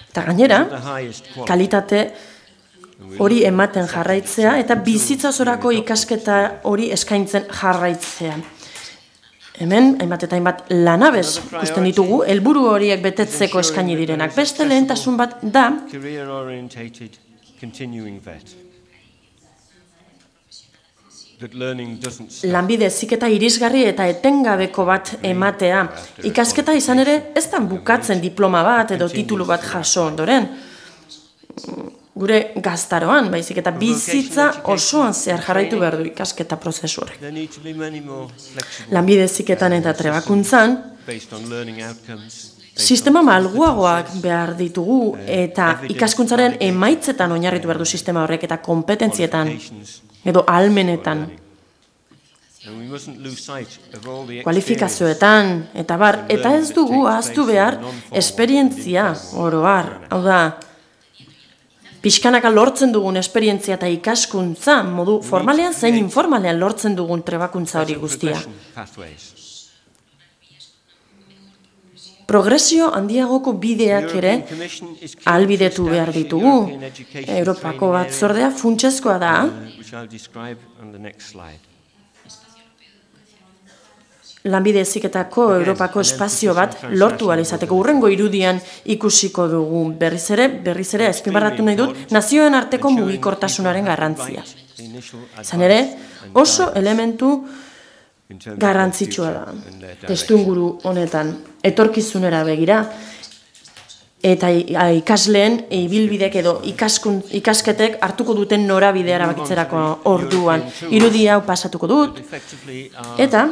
Eta gainera, kalitate hori ematen jarraitzea eta bizitza osorako ikasketa hori eskaintzen jarraitzea. Hemen, hainbat eta hainbat lanabez ikusten ditugu, helburu horiek betetzeko eskaini direnak. Beste lehentasun bat da, lanbide heziketa irisgarri eta etengabeko bat ematea. Ikasketa izan ere, ez da bukatzen diploma bat edo titulu bat jaso ondoren. Gure gaztaroan, baizik eta bizitza osoan zehar jarraitu behar du ikasketa prozesu horrek. Lanbide heziketan eta trebakuntzan, sistema malguagoak behar ditugu eta ikaskuntzaren emaitzetan oinarritu behar du sistema horrek eta kompetentzietan edo ahalmenetan. Kualifikazioetan eta bar, eta ez dugu ahaztu behar esperientzia oro har, hau da, pixkanaka lortzen dugun esperientzia eta ikaskuntza, modu formalean zein informalean lortzen dugun trebakuntza hori guztia. Progresio handiagoko bideak ere ahalbidetu behar ditugu. Europako batzordea funtsezkoa da. Lanbide heziketako Europako espazio bat lortu ahal izateko hurrengo irudian ikusiko dugu. Berriz ere azpimarratu nahi dut nazioen arteko mugikortasunaren garrantzia. Izan ere, oso elementu garrantzitsua da. Testuinguru honetan etorkizunera begira eta ikasleen ibilbidek edo ikasketek hartuko duten norabidea erabakitzerako orduan. Irudi hau pasatuko dut eta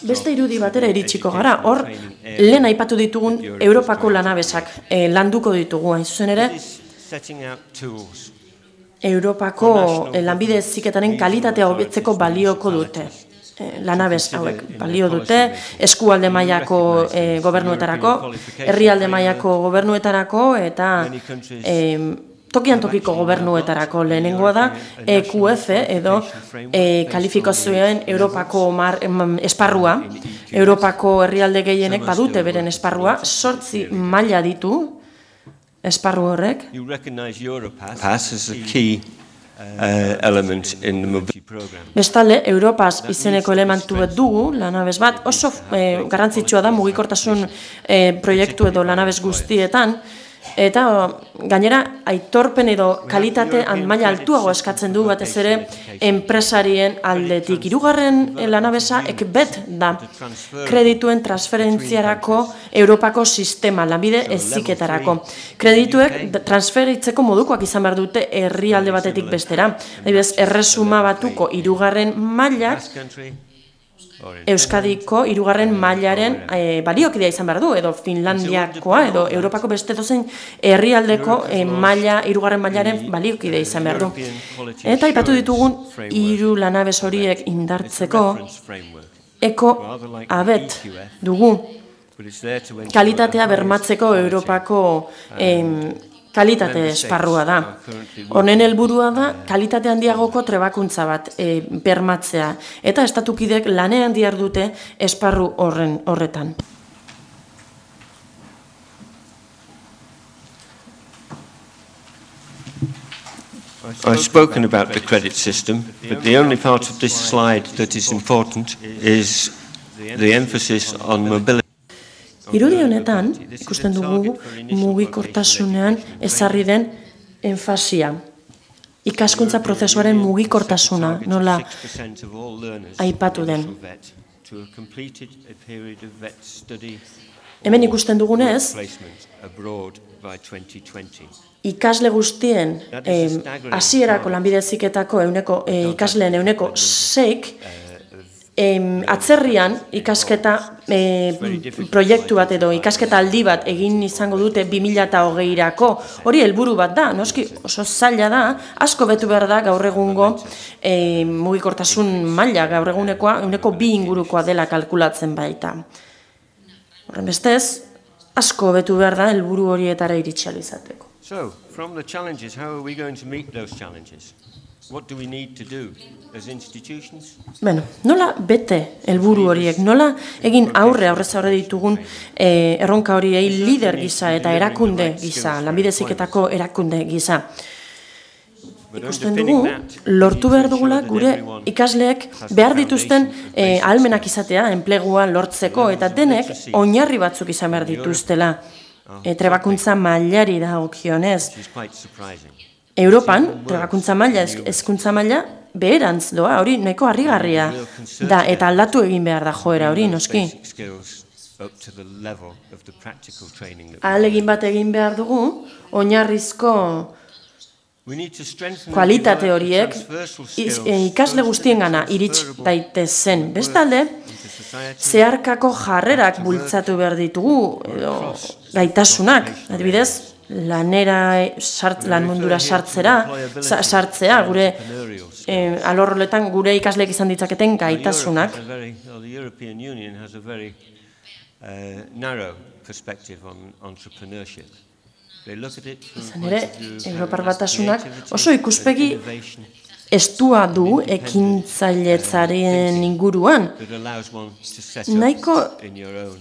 beste irudi batera iritsiko gara, hor lehen aipatu ditugun Europako lanabesak landuko ditugu, hain zuzen ere, Europako lanbide heziketaren kalitatea hobetzeko balioko dute. Lanabes hauek balio dute, eskualde mailako gobernuetarako, herrialde mailako gobernuetarako eta tokian tokiko gobernuetarako. Lehenengoa da EQF edo kalifikazioen Europako esparrua. Europako herrialde gehienek badute beren esparrua, 8 maila ditu esparru horrek. Bestalde, Europaz izeneko elementu bat dugu, lanabes bat, oso garrantzitsua da mugikortasun proiektu edo lanabes guztietan, eta gainera aitorpen edo kalitate maila altuago eskatzen du batez ere enpresarien aldetik. Hirugarren lanabesa ECBET da, kredituen transferentziarako Europako sistema, lanbide heziketarako. Kredituek transferitzeko modukoak izan behar dute herrialde batetik bestera. Adibidez, erresuma batuko hirugarren mailak Euskadiko hirugarren mailaren baliokidea izan behar du, edo Finlandiakoa, edo Europako beste dozein herrialdeko hirugarren mailaren baliokidea izan behar du. Eta aipatu ditugun 3 lanabes horiek indartzeko ECOABET dugu, kalitatea bermatzeko Europako kalitate esparrua da. Honen helburua da kalitate handiagoko trebakuntza bat bermatzea eta estatukidek lanean dihardute esparru horretan. I've spoken about the credit system, but the only part of this slide that is important is the emphasis on mobility. Irudi honetan, ikusten dugu mugikortasunean ezarri den enfasia. Ikaskuntza prozesuaren mugikortasuna, nola aipatu den. Hemen ikusten dugunez, ikasle guztien hasierako lanbide heziketako ikasleen 6 atzerrian ikasketa proiektu bat edo ikasketa aldi bat egin izango dute 2020-erako. Hori helburu bat da, noski oso zaila da, asko betu behar da gaur egungo mugikortasun maila, gaur egunekoa 2 ingurukoa dela kalkulatzen baita. Horren bestez, asko betu behar da helburu horietara iritsi ahal izateko. So, from the challenges, how are we going to meet those challenges? What do we need to do as institutions? Bueno, nola bete helburu horiek, nola egin aurrez aurre ditugun erronka horiei lider gisa eta erakunde gisa, lanbide heziketako erakunde gisa. Ikusten dugu, lortu behar dugula gure ikasleek behar dituzten ahalmenak izatea, enplegua lortzeko, eta denek oinarri batzuk izan behar dituztela. Trebakuntza mailari dagokionez. Europan, trebakuntza maila, hezkuntza maila, beherantz doa, hori nahiko harrigarria da, eta aldatu egin behar da joera hori, noski. Ahalegin bat egin behar dugu, oinarrizko kualitate horiek ikasle guztiengana irits daitezen. Bestalde, zeharkako jarrerak bultzatu behar ditugu, edo gaitasunak, adibidez, lan mundura sartzea, gure alorroletan gure ikasleek izan ditzaketen gaitasunak. Izan ere, Europar Batasunak oso ikuspegi estua du ekintzailetzaren inguruan. Nahiko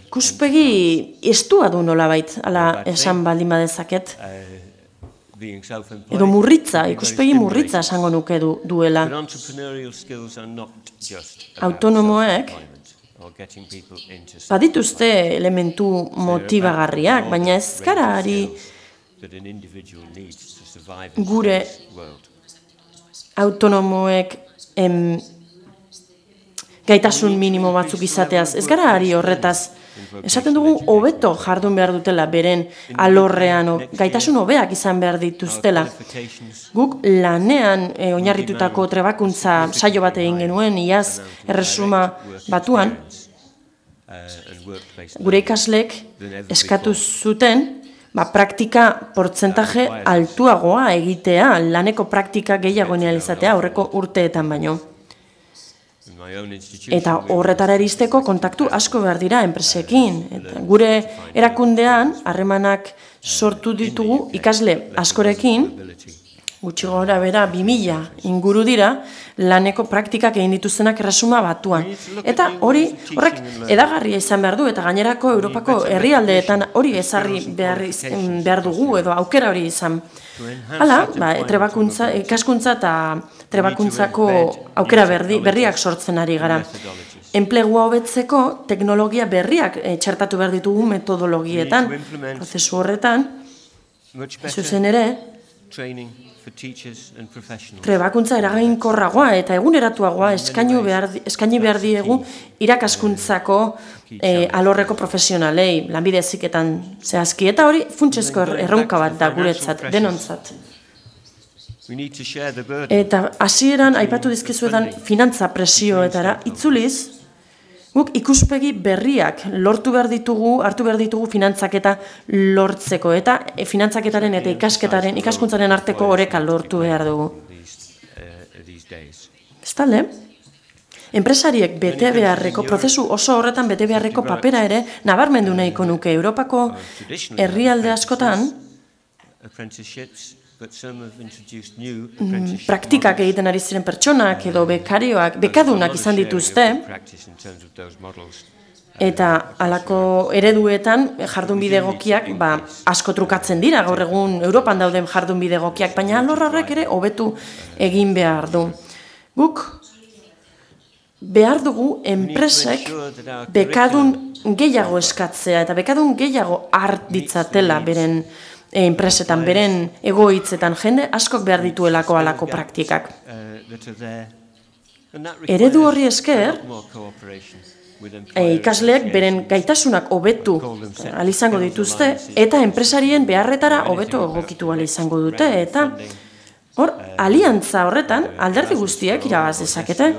ikuspegi estua du nolabait, ala esan baldin badezaket. Edo murritza, ikuspegi murritza esango nuke duela. Autonomoek badituzte elementu motibagarriak, baina ez gara ari gure autonomoek gaitasun minimo batzuk izateaz. Ez gara ari horretaz. Esaten dugu hobeto jardun behar dutela beren alorrean, gaitasun hobeak izan behar dituztela. Guk lanean oinarritutako trebakuntza saio bat egin genuen, iaz erresuma batuan, gure ikasleek eskatu zuten, praktika portzentaje altuagoa egitea, laneko praktika gehiago izatea aurreko urteetan baino. Eta horretara eristeko kontaktu asko behar dira enpresekin. Gure erakundean harremanak sortu ditugu ikasle askorekin, gutxi gora bera 2000 inguru dira, laneko praktikak egin dituztenak erresuma batuan. Eta horrek edagarria izan behar du, eta gainerako Europako herrialdeetan hori ezarri behar dugu, edo aukera hori izan. Hala, ikaskuntza eta trebakuntzako aukera berriak sortzen ari gara. Enplegua hobetzeko teknologia berriak txertatu behar ditugu metodologietan, prozesu horretan, zuzen ere, trebakuntza eragainkorragoa eta eguneratuagoa eskaini behar diegu irakaskuntzako alorreko profesionalei, lanbide heziketan zehazki, eta hori funtsezko erronka bat da guretzat, denontzat. Eta hasieran aipatu dizkizuetan finantza presioetara itzuliz, guk ikuspegi berriak hartu behar ditugu finantzaketa lortzeko, eta finantzaketaren eta ikaskuntzaren arteko oreka lortu behar dugu. Bestalde, enpresariek bete beharreko, prozesu oso horretan bete beharreko papera ere nabarmendu nahiko nuke. Europako herrialde askotan praktikak egiten ari ziren pertsonak edo bekadunak izan dituzte, eta halako ereduetan jardunbide egokiak asko trukatzen dira, gaur egun Europan dauden jardunbide egokiak, baina alor horrek ere hobetu egin behar du. Guk behar dugu enpresek bekadun gehiago eskatzea eta bekadun gehiago hart ditzatela beren enpresetan, beren egoitzetan, jende askok behar dituelako halako praktikak. Eredu horri esker, ikasleek beren gaitasunak hobetu izango dituzte, eta enpresarien beharretara hobetu egokitu izango dute, eta hor, aliantza horretan, alderdi guztiek irabaz dezakete.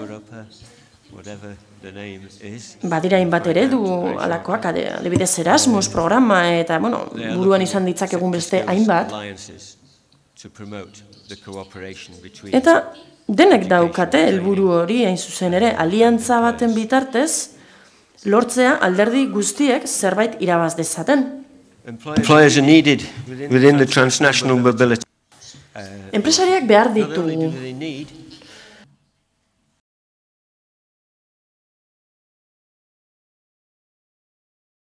Badira hainbat eredu alakoak, adibidez Erasmus programa, eta buruan izan ditzakegun beste hainbat. Eta denek daukate helburu hori hain zuzen ere, aliantza baten bitartez, lortzea alderdi guztiek zerbait irabaz dezaten. Employers are needed within the transnational mobility. Enpresariak behar ditugu.